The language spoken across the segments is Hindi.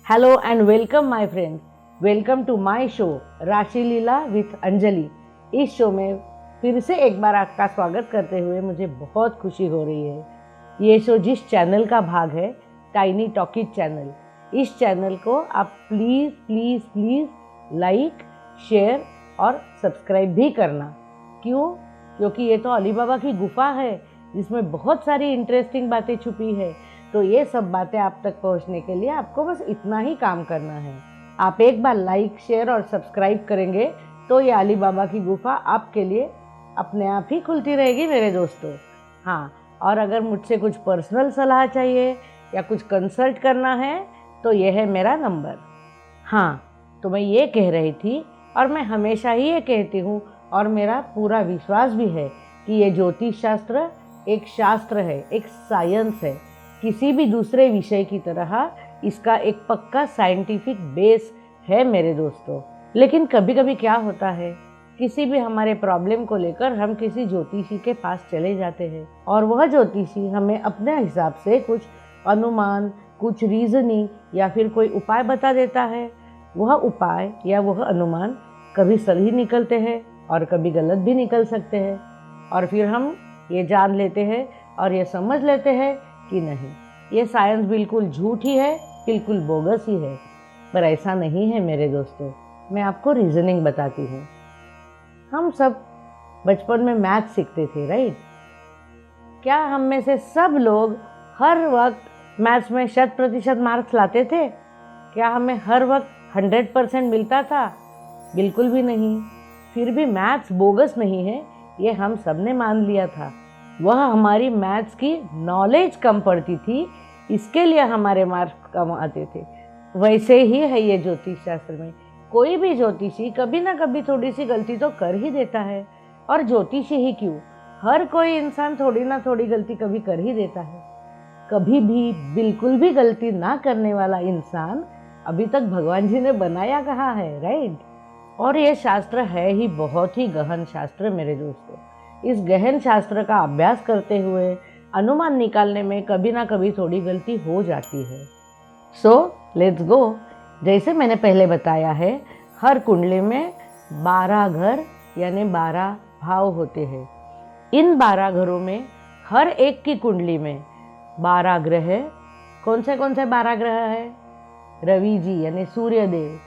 Hello and welcome my friends, welcome to my show Rashi Leela with Anjali. इस शो में फिर से एक बार आपका स्वागत करते हुए मुझे बहुत खुशी हो रही है। ये शो जिस चैनल का भाग है, टाइनी टॉकीज चैनल, इस चैनल को आप please please please like, share और सब्सक्राइब भी करना। क्यों? क्योंकि ये तो अली बाबा की गुफा है जिसमें बहुत सारी इंटरेस्टिंग बातें छुपी है। तो ये सब बातें आप तक पहुंचने के लिए आपको बस इतना ही काम करना है। आप एक बार लाइक, शेयर और सब्सक्राइब करेंगे तो ये अली बाबा की गुफा आपके लिए अपने आप ही खुलती रहेगी मेरे दोस्तों। हाँ, और अगर मुझसे कुछ पर्सनल सलाह चाहिए या कुछ कंसल्ट करना है तो ये है मेरा नंबर। हाँ, तो मैं ये कह रही थी और मैं हमेशा ही ये कहती हूँ और मेरा पूरा विश्वास भी है कि ये ज्योतिष शास्त्र एक शास्त्र है, एक साइंस है। किसी भी दूसरे विषय की तरह इसका एक पक्का साइंटिफिक बेस है मेरे दोस्तों। लेकिन कभी कभी क्या होता है, किसी भी हमारे प्रॉब्लम को लेकर हम किसी ज्योतिषी के पास चले जाते हैं और वह ज्योतिषी हमें अपने हिसाब से कुछ अनुमान, कुछ रीजनिंग या फिर कोई उपाय बता देता है। वह उपाय या वह अनुमान कभी सही निकलते हैं और कभी गलत भी निकल सकते हैं। और फिर हम ये जान लेते हैं और ये समझ लेते हैं कि नहीं, ये साइंस बिल्कुल झूठ ही है, बिल्कुल बोगस ही है। पर ऐसा नहीं है मेरे दोस्तों। मैं आपको रीजनिंग बताती हूँ। हम सब बचपन में मैथ सीखते थे, राइट? क्या हम में से सब लोग हर वक्त मैथ्स में 100% मार्क्स लाते थे? क्या हमें हर वक्त 100% मिलता था? बिल्कुल भी नहीं। फिर भी मैथ्स बोगस नहीं है, ये हम सब ने मान लिया था। वह हमारी मैथ्स की नॉलेज कम पड़ती थी, इसके लिए हमारे मार्क्स कम आते थे। वैसे ही है ये ज्योतिष शास्त्र में। कोई भी ज्योतिषी कभी ना कभी थोड़ी सी गलती तो कर ही देता है। और ज्योतिषी ही क्यों, हर कोई इंसान थोड़ी ना थोड़ी गलती कभी कर ही देता है। कभी भी बिल्कुल भी गलती ना करने वाला इंसान अभी तक भगवान जी ने बनाया कहाँ है, राइट? और ये शास्त्र है ही बहुत ही गहन शास्त्र मेरे दोस्तों। इस गहन शास्त्र का अभ्यास करते हुए अनुमान निकालने में कभी ना कभी थोड़ी गलती हो जाती है। So let's go. जैसे मैंने पहले बताया है, हर कुंडली में 12 घर यानी 12 भाव होते हैं। इन 12 घरों में हर एक की कुंडली में 12 ग्रह। कौन से 12 ग्रह है? रवि जी यानी सूर्यदेव,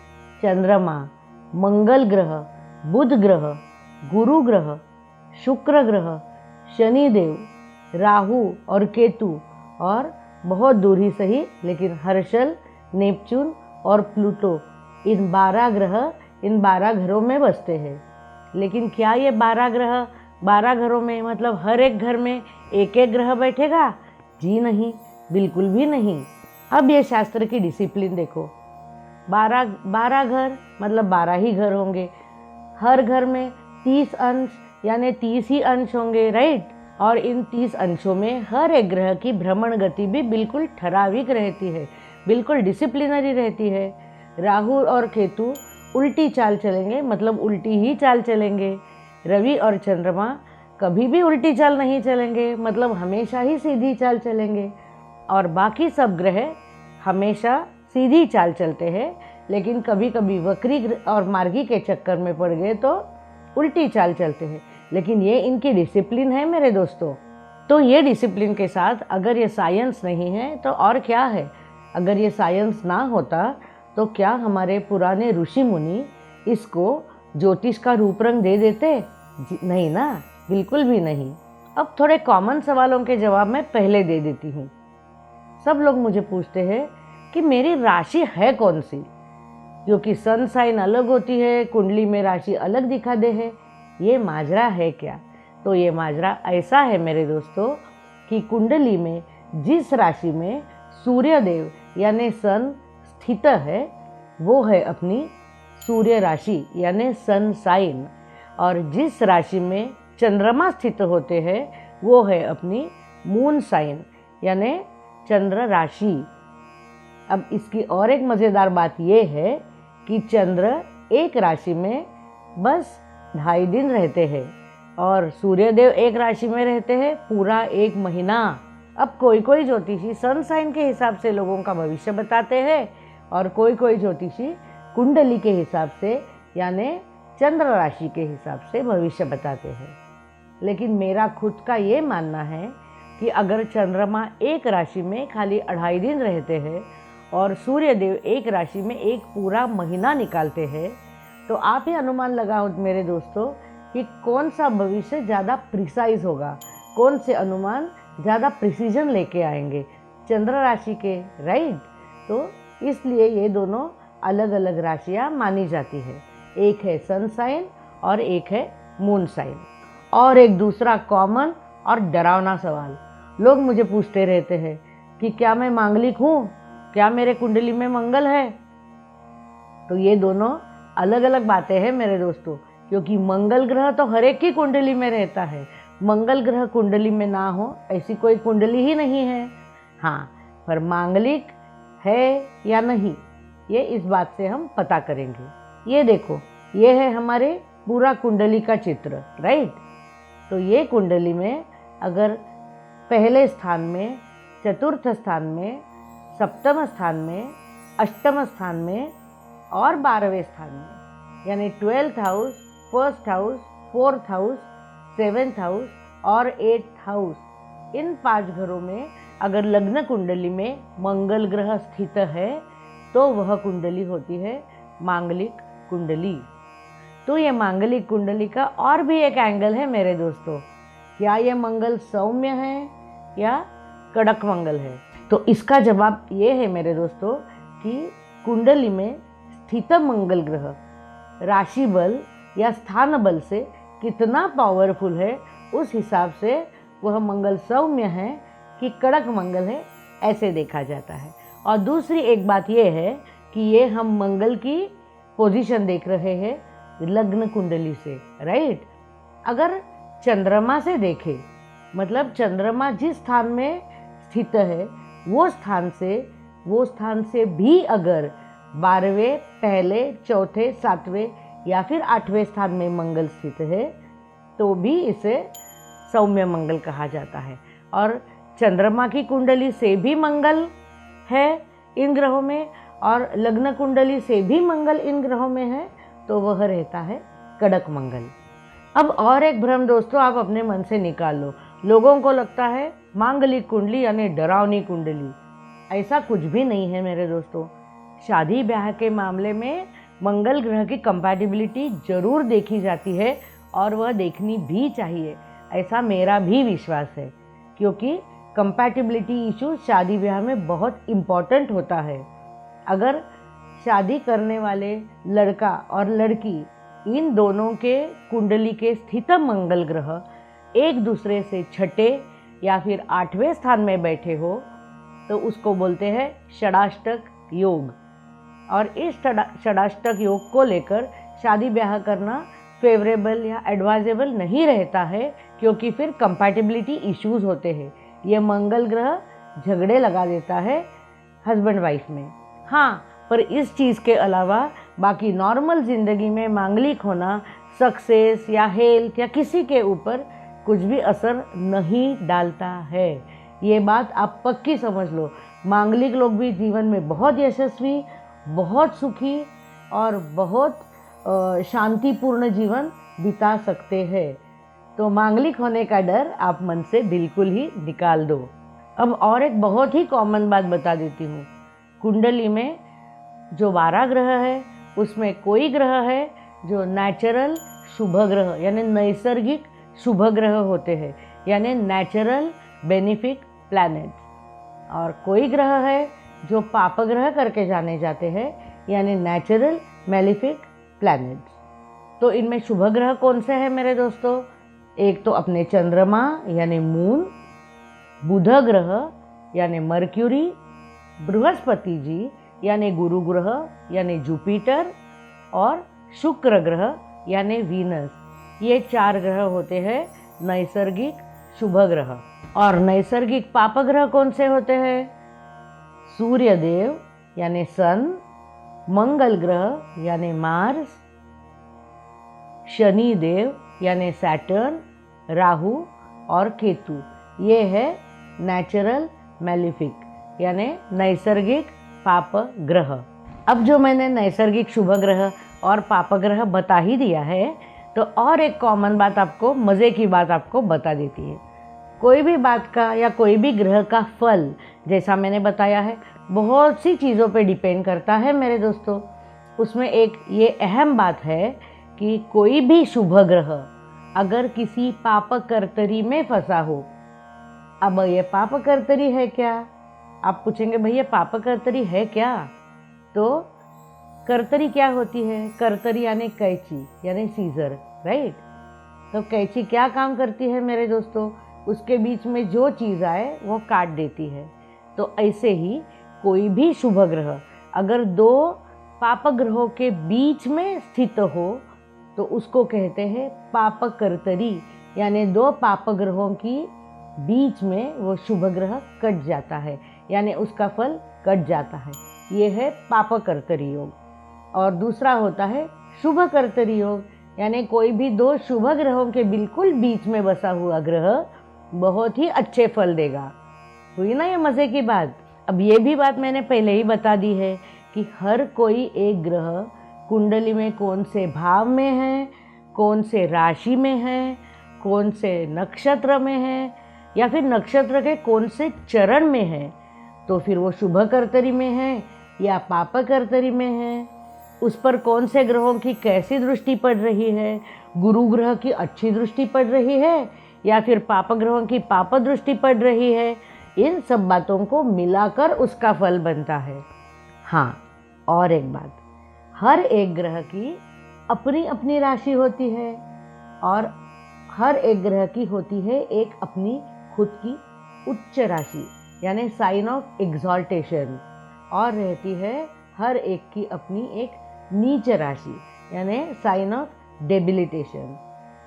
चंद्रमा, मंगल ग्रह, बुध ग्रह, गुरु ग्रह, शुक्र ग्रह, शनिदेव, राहु और केतु, और बहुत दूर ही सही लेकिन हर्षल, नेपच्यून और प्लूटो, इन 12 ग्रह इन 12 घरों में बसते हैं। लेकिन क्या ये 12 ग्रह 12 घरों में मतलब हर एक घर में एक एक ग्रह बैठेगा? जी नहीं, बिल्कुल भी नहीं। अब ये शास्त्र की डिसिप्लिन देखो। 12 घर मतलब 12 ही घर होंगे। हर घर में 30 अंश यानी 30 ही अंश होंगे, राइट? और इन 30 अंशों में हर एक ग्रह की भ्रमण गति भी बिल्कुल ठराविक रहती है, बिल्कुल डिसिप्लिनरी रहती है। राहु और केतु उल्टी चाल चलेंगे, मतलब उल्टी ही चाल चलेंगे। रवि और चंद्रमा कभी भी उल्टी चाल नहीं चलेंगे, मतलब हमेशा ही सीधी चाल चलेंगे। और बाकी सब ग्रह हमेशा सीधी चाल चलते हैं, लेकिन कभी कभी वक्री और मार्गी के चक्कर में पड़ गए तो उल्टी चाल चलते हैं। लेकिन ये इनकी डिसिप्लिन है मेरे दोस्तों। तो ये डिसिप्लिन के साथ अगर ये साइंस नहीं है तो और क्या है? अगर ये साइंस ना होता तो क्या हमारे पुराने ऋषि मुनि इसको ज्योतिष का रूप रंग दे देते? नहीं ना, बिल्कुल भी नहीं। अब थोड़े कॉमन सवालों के जवाब मैं पहले दे देती हूँ। सब लोग मुझे पूछते हैं कि मेरी राशि है कौन सी, क्योंकि सन साइन अलग होती है, कुंडली में राशि अलग दिखा दे है। ये माजरा है क्या? तो ये माजरा ऐसा है मेरे दोस्तों कि कुंडली में जिस राशि में सूर्यदेव यानी सन स्थित है वो है अपनी सूर्य राशि यानी सन साइन, और जिस राशि में चंद्रमा स्थित होते हैं वो है अपनी मून साइन यानी चंद्र राशि। अब इसकी और एक मज़ेदार बात यह है कि चंद्र एक राशि में बस 2.5 दिन रहते हैं और सूर्यदेव एक राशि में रहते हैं पूरा 1 महीना। अब कोई कोई ज्योतिषी सन साइन के हिसाब से लोगों का भविष्य बताते हैं और कोई कोई ज्योतिषी कुंडली के हिसाब से यानी चंद्र राशि के हिसाब से भविष्य बताते हैं। लेकिन मेरा खुद का ये मानना है कि अगर चंद्रमा एक राशि में खाली 2.5 दिन रहते हैं और सूर्य देव एक राशि में एक पूरा महीना निकालते हैं, तो आप ही अनुमान लगाओ मेरे दोस्तों कि कौन सा भविष्य ज़्यादा प्रिसाइज होगा, कौन से अनुमान ज़्यादा प्रिसीजन लेके आएंगे, चंद्र राशि के, राइट। तो इसलिए ये दोनों अलग अलग राशियाँ मानी जाती है, एक है सन साइन और एक है मून साइन। और एक दूसरा कॉमन और डरावना सवाल लोग मुझे पूछते रहते हैं कि क्या मैं मांगलिक हूँ, क्या मेरे कुंडली में मंगल है। तो ये दोनों अलग अलग बातें हैं मेरे दोस्तों, क्योंकि मंगल ग्रह तो हर एक की कुंडली में रहता है। मंगल ग्रह कुंडली में ना हो ऐसी कोई कुंडली ही नहीं है। हाँ, पर मांगलिक है या नहीं ये इस बात से हम पता करेंगे। ये देखो, ये है हमारे पूरा कुंडली का चित्र, राइट। तो ये कुंडली में अगर पहले स्थान में, चतुर्थ स्थान में, सप्तम स्थान में, अष्टम स्थान में और 12वें स्थान में यानी 12th house, 1st house, 4th house, 7th house और 8th हाउस, इन 5 घरों में अगर लग्न कुंडली में मंगल ग्रह स्थित है तो वह कुंडली होती है मांगलिक कुंडली। तो ये मांगलिक कुंडली का और भी एक एंगल है मेरे दोस्तों, क्या ये मंगल सौम्य है या कड़क मंगल है। तो इसका जवाब ये है मेरे दोस्तों कि कुंडली में स्थित मंगल ग्रह राशि बल या स्थान बल से कितना पावरफुल है, उस हिसाब से वह मंगल सौम्य है कि कड़क मंगल है, ऐसे देखा जाता है। और दूसरी एक बात यह है कि ये हम मंगल की पोजीशन देख रहे हैं लग्न कुंडली से, राइट। अगर चंद्रमा से देखें, मतलब चंद्रमा जिस स्थान में स्थित है वो स्थान से भी अगर 12वें, पहले, चौथे, 7वें या फिर 8वें स्थान में मंगल स्थित है तो भी इसे सौम्य मंगल कहा जाता है। और चंद्रमा की कुंडली से भी मंगल है इन ग्रहों में और लग्न कुंडली से भी मंगल इन ग्रहों में है तो वह रहता है कड़क मंगल। अब और एक भ्रम दोस्तों आप अपने मन से निकाल लो। लोगों को लगता है मांगलिक कुंडली यानी डरावनी कुंडली, ऐसा कुछ भी नहीं है मेरे दोस्तों। शादी ब्याह के मामले में मंगल ग्रह की कंपैटिबिलिटी जरूर देखी जाती है और वह देखनी भी चाहिए, ऐसा मेरा भी विश्वास है, क्योंकि कंपैटिबिलिटी इशू शादी ब्याह में बहुत इम्पॉर्टेंट होता है। अगर शादी करने वाले लड़का और लड़की इन दोनों के कुंडली के स्थित मंगल ग्रह एक दूसरे से 6ठे या फिर 8वें स्थान में बैठे हो तो उसको बोलते हैं षडाष्टक योग। और इस षडाष्टक योग को लेकर शादी ब्याह करना फेवरेबल या एडवाइजेबल नहीं रहता है, क्योंकि फिर कंपैटिबिलिटी इश्यूज होते हैं। ये मंगल ग्रह झगड़े लगा देता है हस्बैंड वाइफ में। हाँ, पर इस चीज़ के अलावा बाकी नॉर्मल ज़िंदगी में मांगलिक होना सक्सेस या हेल्थ या किसी के ऊपर कुछ भी असर नहीं डालता है। ये बात आप पक्की समझ लो। मांगलिक लोग भी जीवन में बहुत यशस्वी, बहुत सुखी और बहुत शांतिपूर्ण जीवन बिता सकते हैं। तो मांगलिक होने का डर आप मन से बिल्कुल ही निकाल दो। अब और एक बहुत ही कॉमन बात बता देती हूँ। कुंडली में जो 12 ग्रह है उसमें कोई ग्रह है जो नेचुरल शुभ ग्रह यानी नैसर्गिक शुभ ग्रह होते हैं, यानी नेचुरल बेनिफिक प्लैनेट, और कोई ग्रह है जो पाप ग्रह करके जाने जाते हैं यानी नेचुरल मैलिफिक प्लैनेट्स। तो इनमें शुभ ग्रह कौन से हैं मेरे दोस्तों? एक तो अपने चंद्रमा यानी मून, बुध ग्रह यानी मर्क्यूरी, बृहस्पति जी यानी गुरु ग्रह यानी जुपिटर और शुक्र ग्रह यानी वीनस। ये 4 ग्रह होते हैं नैसर्गिक शुभ ग्रह। और नैसर्गिक पाप ग्रह कौन से होते हैं? सूर्य देव यानी सन, मंगल ग्रह यानी मार्स, शनि देव यानी सैटर्न, राहु और केतु। ये है नेचुरल मैलिफिक यानी नैसर्गिक पाप ग्रह। अब जो मैंने नैसर्गिक शुभ ग्रह और पाप ग्रह बता ही दिया है, तो और एक कॉमन बात आपको, मज़े की बात आपको बता देती है। कोई भी बात का या कोई भी ग्रह का फल, जैसा मैंने बताया है, बहुत सी चीज़ों पे डिपेंड करता है मेरे दोस्तों। उसमें एक ये अहम बात है कि कोई भी शुभ ग्रह अगर किसी पाप कर्तरी में फंसा हो, अब ये पाप कर्तरी है क्या? आप पूछेंगे भैया पाप कर्तरी है क्या? तो कर्तरी क्या होती है? कर्तरी यानी कैंची, यानी सीजर, राइट। तो कैंची क्या काम करती है मेरे दोस्तों? उसके बीच में जो चीज़ आए वो काट देती है। तो ऐसे ही कोई भी शुभ ग्रह अगर दो पाप ग्रहों के बीच में स्थित हो तो उसको कहते हैं पाप कर्तरी, यानी दो पाप ग्रहों की बीच में वो शुभ ग्रह कट जाता है, यानी उसका फल कट जाता है। ये है पाप कर्तरी योग। और दूसरा होता है शुभ कर्तरी योग, यानी कोई भी दो शुभ ग्रहों के बिल्कुल बीच में बसा हुआ ग्रह बहुत ही अच्छे फल देगा। हुई ना ये मज़े की बात। अब ये भी बात मैंने पहले ही बता दी है कि हर कोई एक ग्रह कुंडली में कौन से भाव में है, कौन से राशि में है, कौन से नक्षत्र में है, या फिर नक्षत्र के कौन से चरण में है, तो फिर वो शुभ कर्तरी में है या पाप कर्तरी में है, उस पर कौन से ग्रहों की कैसी दृष्टि पड़ रही है, गुरु ग्रह की अच्छी दृष्टि पड़ रही है या फिर पाप ग्रहों की पाप दृष्टि पड़ रही है, इन सब बातों को मिलाकर उसका फल बनता है। हाँ, और एक बात, हर एक ग्रह की अपनी अपनी राशि होती है और हर एक ग्रह की होती है एक अपनी खुद की उच्च राशि, यानी साइन ऑफ एग्जॉल्टेशन, और रहती है हर एक की अपनी एक नीच राशि, यानी साइन ऑफ डेबिलिटेशन।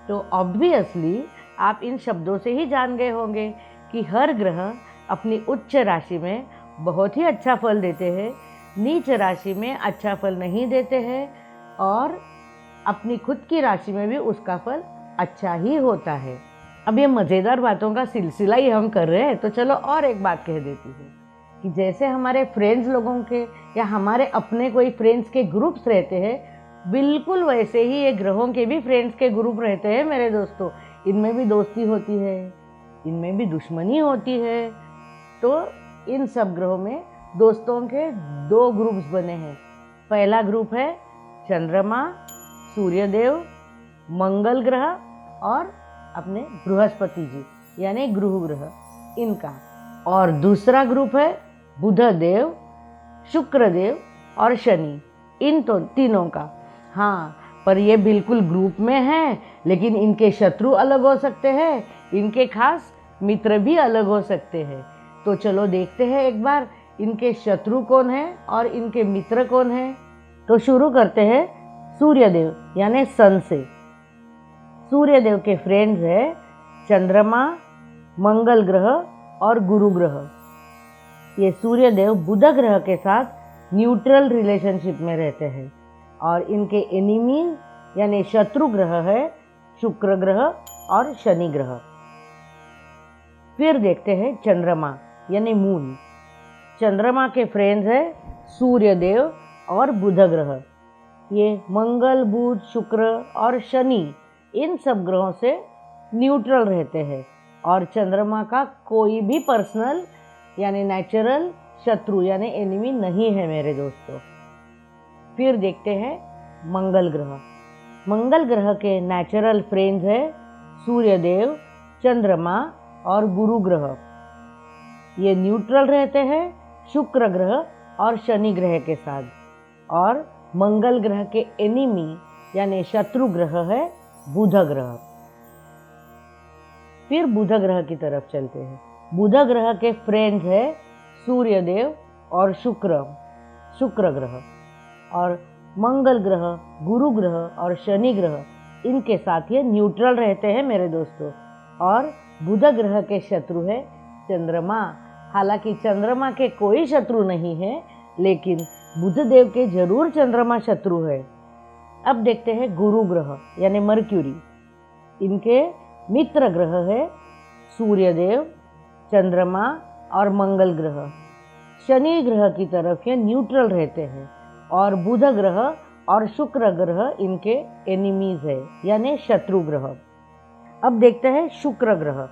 तो ऑब्वियसली आप इन शब्दों से ही जान गए होंगे कि हर ग्रह अपनी उच्च राशि में बहुत ही अच्छा फल देते हैं, नीच राशि में अच्छा फल नहीं देते हैं, और अपनी खुद की राशि में भी उसका फल अच्छा ही होता है। अब ये मज़ेदार बातों का सिलसिला ही हम कर रहे हैं, तो चलो और एक बात कह देती हूँ कि जैसे हमारे फ्रेंड्स लोगों के या हमारे अपने कोई फ्रेंड्स के ग्रुप्स रहते हैं, बिल्कुल वैसे ही ये ग्रहों के भी फ्रेंड्स के ग्रुप रहते हैं मेरे दोस्तों। इनमें भी दोस्ती होती है, इनमें भी दुश्मनी होती है। तो इन सब ग्रहों में दोस्तों के दो ग्रुप्स बने हैं। पहला ग्रुप है चंद्रमा, सूर्यदेव, मंगल ग्रह और अपने बृहस्पति जी, यानी ग्रह ग्रह, इनका। और दूसरा ग्रुप है बुध देव, शुक्र देव और शनि, इन तो तीनों का। हाँ, पर ये बिल्कुल ग्रुप में हैं, लेकिन इनके शत्रु अलग हो सकते हैं, इनके खास मित्र भी अलग हो सकते हैं। तो चलो देखते हैं एक बार इनके शत्रु कौन है और इनके मित्र कौन है। तो शुरू करते हैं सूर्यदेव यानी सन से। सूर्यदेव के फ्रेंड्स है चंद्रमा, मंगल ग्रह और गुरु ग्रह। ये सूर्यदेव बुध ग्रह के साथ न्यूट्रल रिलेशनशिप में रहते हैं, और इनके एनिमी यानी शत्रु ग्रह है शुक्र ग्रह और शनि ग्रह। फिर देखते हैं चंद्रमा यानी मून। चंद्रमा के फ्रेंड्स है सूर्यदेव और बुध ग्रह। ये मंगल, बुध, शुक्र और शनि, इन सब ग्रहों से न्यूट्रल रहते हैं, और चंद्रमा का कोई भी पर्सनल यानी नेचुरल शत्रु यानी एनिमी नहीं है मेरे दोस्तों। फिर देखते हैं मंगल ग्रह। मंगल ग्रह के नेचुरल फ्रेंड्स है सूर्यदेव, चंद्रमा और गुरु ग्रह। ये न्यूट्रल रहते हैं शुक्र ग्रह और शनि ग्रह के साथ, और मंगल ग्रह के एनिमी यानी शत्रु ग्रह है बुध ग्रह। फिर बुध ग्रह की तरफ चलते हैं। बुध ग्रह के फ्रेंड्स है सूर्यदेव और शुक्र ग्रह, और मंगल ग्रह, गुरु ग्रह और शनि ग्रह, इनके साथ ये न्यूट्रल रहते हैं मेरे दोस्तों। और बुध ग्रह के शत्रु है चंद्रमा। हालांकि चंद्रमा के कोई शत्रु नहीं है, लेकिन बुध देव के जरूर चंद्रमा शत्रु है। अब देखते हैं गुरु ग्रह यानी मर्क्यूरी। इनके मित्र ग्रह है सूर्यदेव, चंद्रमा और मंगल ग्रह। शनि ग्रह की तरफ ये न्यूट्रल रहते हैं, और बुध ग्रह और शुक्र ग्रह इनके एनिमीज है यानी शत्रु ग्रह। अब देखते हैं शुक्र ग्रह।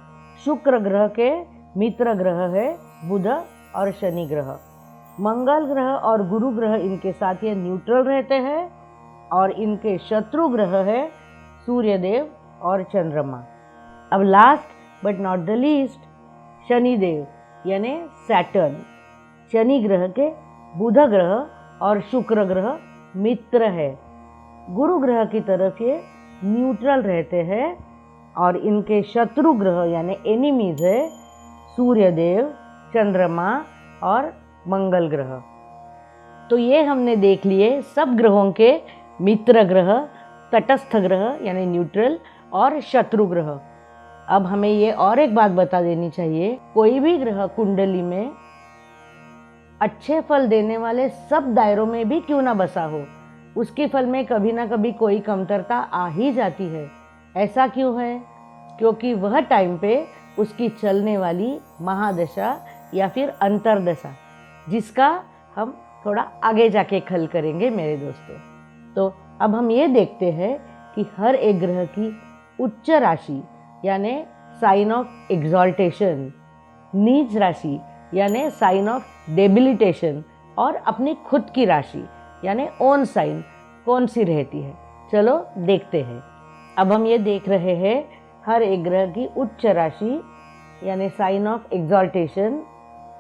शुक्र ग्रह के मित्र ग्रह है बुध और शनि ग्रह। मंगल ग्रह और गुरु ग्रह इनके साथ ये न्यूट्रल रहते हैं और इनके शत्रु ग्रह है सूर्यदेव और चंद्रमा। अब last but not the least Shanidev यानी सैटर्न। शनि ग्रह के बुध ग्रह और शुक्र ग्रह मित्र है। गुरु ग्रह की तरफ ये न्यूट्रल रहते हैं और इनके शत्रु ग्रह यानी एनिमीज है सूर्यदेव, चंद्रमा और मंगल ग्रह। तो ये हमने देख लिए सब ग्रहों के मित्र ग्रह, तटस्थ ग्रह यानी न्यूट्रल और शत्रु ग्रह। अब हमें ये और एक बात बता देनी चाहिए, कोई भी ग्रह कुंडली में अच्छे फल देने वाले सब दायरों में भी क्यों ना बसा हो, उसके फल में कभी ना कभी कोई कमतरता आ ही जाती है। ऐसा क्यों है? क्योंकि वह टाइम पे उसकी चलने वाली महादशा या फिर अंतरदशा, जिसका हम थोड़ा आगे जाके खल करेंगे मेरे दोस्तों। तो अब हम ये देखते हैं कि हर एक ग्रह की उच्च राशि यानी साइन ऑफ एग्जॉल्टेशन, नीच राशि यानी साइन ऑफ डेबिलिटेशन और अपनी खुद की राशि यानी ओन साइन कौन सी रहती है। चलो देखते हैं। अब हम ये देख रहे हैं हर एक ग्रह की उच्च राशि यानी साइन ऑफ एग्जॉल्टेशन,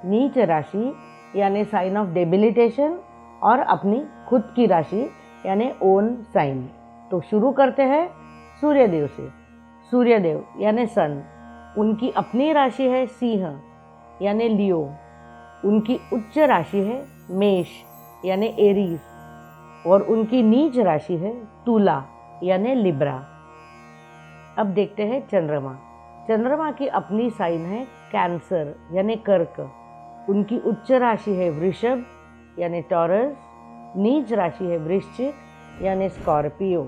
नीच राशि यानी साइन ऑफ डेबिलिटेशन और अपनी खुद की राशि यानी ओन साइन। तो शुरू करते हैं सूर्यदेव से। सूर्यदेव यानी सन, उनकी अपनी राशि है सिंह यानी लियो। उनकी उच्च राशि है मेष यानी एरीज और उनकी नीच राशि है तुला यानी लिब्रा। अब देखते हैं चंद्रमा। चंद्रमा की अपनी साइन है कैंसर यानी कर्क। उनकी उच्च राशि है वृषभ यानी टॉरस, नीच राशि है वृश्चिक यानी स्कॉर्पियो।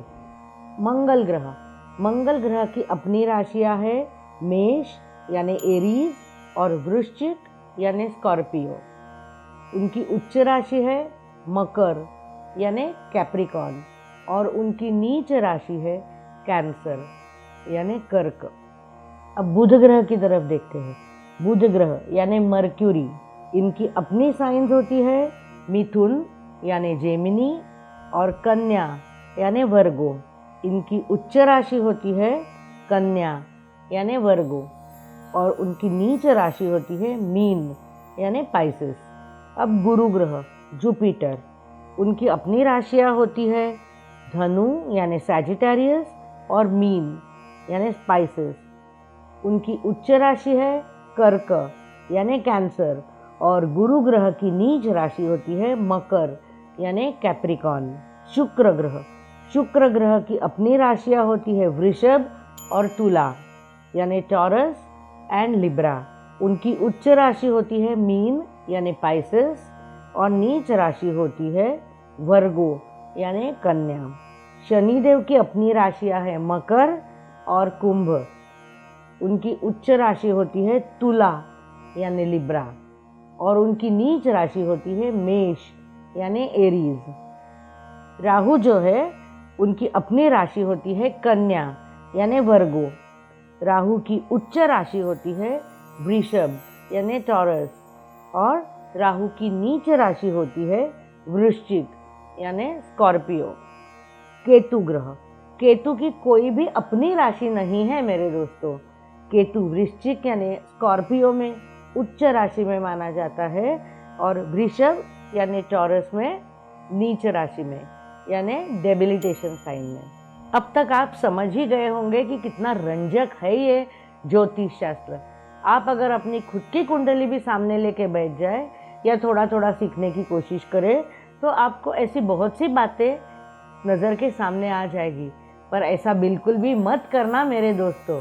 मंगल ग्रह की अपनी राशियां है मेष यानी एरीज और वृश्चिक यानी स्कॉर्पियो। उनकी उच्च राशि है मकर यानी कैप्रिकॉन और उनकी नीच राशि है कैंसर यानी कर्क। अब बुध ग्रह की तरफ देखते हैं। बुध ग्रह यानी मर्क्यूरी, इनकी अपनी साइंस होती है मिथुन यानी जेमिनी और कन्या यानी वर्गो। इनकी उच्च राशि होती है कन्या यानी वर्गो और उनकी नीच राशि होती है मीन यानी पाइसेस। अब गुरु ग्रह जुपिटर, उनकी अपनी राशियां होती है धनु यानी सैजिटेरियस और मीन यानी स्पाइसेस। उनकी उच्च राशि है कर्क यानी कैंसर और गुरु ग्रह की नीच राशि होती है मकर यानी कैप्रिकॉन। शुक्र ग्रह की अपनी राशियां होती है वृषभ और तुला यानी टॉरस एंड लिब्रा। उनकी उच्च राशि होती है मीन यानी पाइसेस और नीच राशि होती है वर्गो यानी कन्या। शनिदेव की अपनी राशियां है मकर और कुंभ। उनकी उच्च राशि होती है तुला यानी लिब्रा और उनकी नीच राशि होती है मेष यानी एरीज। राहु जो है उनकी अपनी राशि होती है कन्या यानी वर्गो। राहु की उच्च राशि होती है वृषभ यानी टॉरस और राहु की नीच राशि होती है वृश्चिक यानी स्कॉर्पियो। केतु की कोई भी अपनी राशि नहीं है मेरे दोस्तों। केतु वृश्चिक यानी स्कॉर्पियो में उच्च राशि में माना जाता है और वृषभ यानी टॉरस में नीच राशि में यानी डेबिलिटेशन साइन में। अब तक आप समझ ही गए होंगे कि कितना रंजक है ये ज्योतिष शास्त्र। आप अगर अपनी खुद की कुंडली भी सामने लेके बैठ जाए या थोड़ा थोड़ा सीखने की कोशिश करें तो आपको ऐसी बहुत सी बातें नज़र के सामने आ जाएगी। पर ऐसा बिल्कुल भी मत करना मेरे दोस्तों,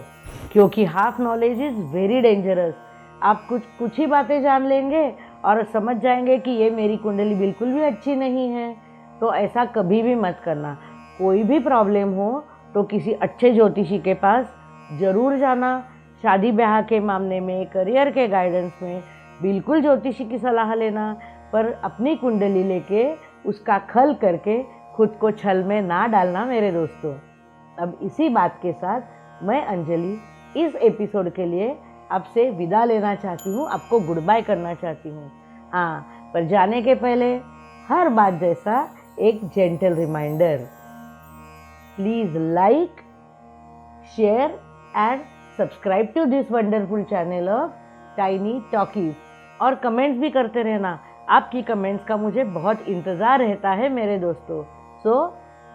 क्योंकि half knowledge is very dangerous. आप कुछ ही बातें जान लेंगे और समझ जाएंगे कि ये मेरी कुंडली बिल्कुल भी अच्छी नहीं है। तो ऐसा कभी भी मत करना। कोई भी प्रॉब्लम हो तो किसी अच्छे ज्योतिषी के पास ज़रूर जाना। शादी ब्याह के मामले में, करियर के गाइडेंस में बिल्कुल ज्योतिषी की सलाह लेना, पर अपनी कुंडली लेके उसका खल करके खुद को छल में ना डालना मेरे दोस्तों। अब इसी बात के साथ मैं अंजलि इस एपिसोड के लिए आपसे विदा लेना चाहती हूँ, आपको गुड बाय करना चाहती हूँ। हाँ, पर जाने के पहले हर बात जैसा एक gentle reminder, please like, share and subscribe to this wonderful channel of tiny talkies, और कमेंट्स भी करते रहना। आपकी कमेंट्स का मुझे बहुत इंतज़ार रहता है मेरे दोस्तों। So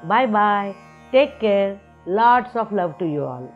bye bye, take care, lots of love to you all.